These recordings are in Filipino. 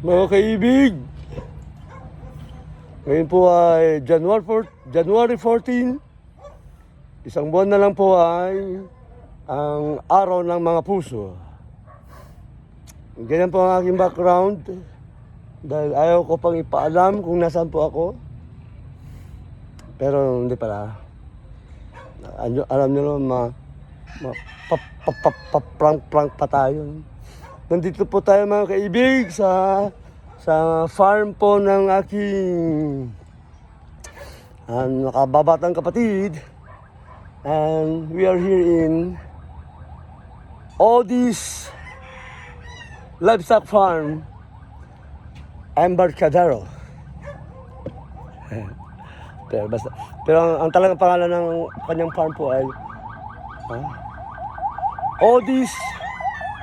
Mga kaibig, ngayon po ay January 14. Isang buwan na lang po ay ang araw ng mga puso. Ganyan po ang aking background. Dahil ayaw ko pang ipaalam kung nasaan po ako. Pero hindi pala. Alam nyo naman, prank pa tayo. Nandito po tayo mga kaibig sa farm po ng aking nakababatang kapatid. And we are here in Odis Livestock Farm, Embarcadero. Pero ang talagang pangalan ng kanyang farm po ay Odis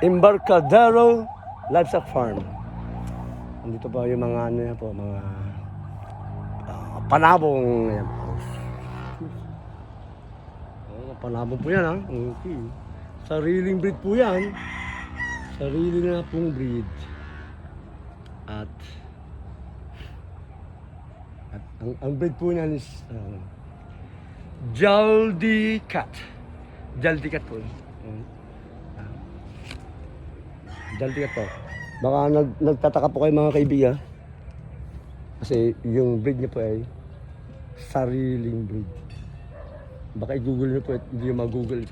Embarcadero Livestock Farm. Dito po yung mga mga panabong. Ayan. Panabong po yan, ha? Okay. Sariling breed po yan. Sarili na pong breed. At ang breed po niyan is Jaldicat. Jaldicat po. Jaldicat po. Baka nagtataka po kayo mga kaibigan. Kasi yung breed niya po ay sariling breed. Baka i-google niyo po, hindi nyo mag-google.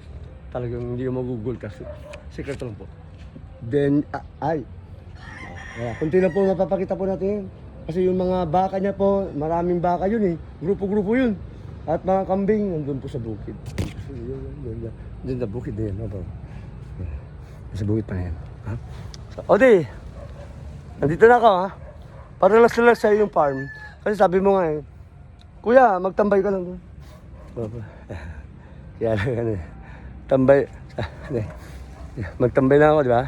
Talagang hindi nyo mag-google kasi secret lang po. Then, kunti na po mapapakita po natin. Kasi yung mga baka niya po, maraming baka yun eh. Grupo-grupo yun. At mga kambing, nandun po sa bukid. Doon sa bukid na yan. Sa bukid pa na yan. Ha? So, Odi, nandito na ako ha. Para relax sa yung farm. Kasi sabi mo nga eh, Kuya, magtambay ka lang doon. Kaya lang tambay. Magtambay na ako, di ba?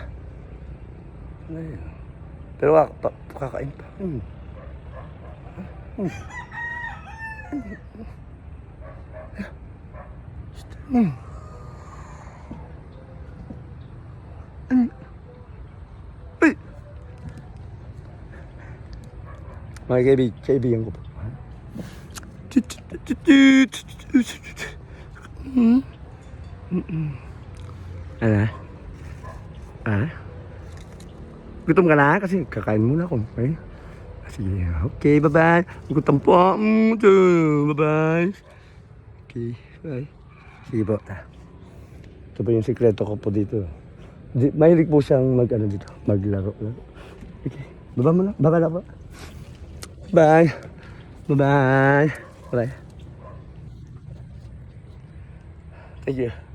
Pero kakain pa. Mga kaibigan ko po. Gutom ka na? Kasi kakain muna ako. Okay? Sige, okay, bye-bye. Gutom po. Bye-bye. Okay, bye. Sige po. Ito po yung sikreto ko po dito. Mahilig po siyang dito, maglaro. Okay, baba mo na. Baba na po. Bye. Bye-bye. Bye. Thank you.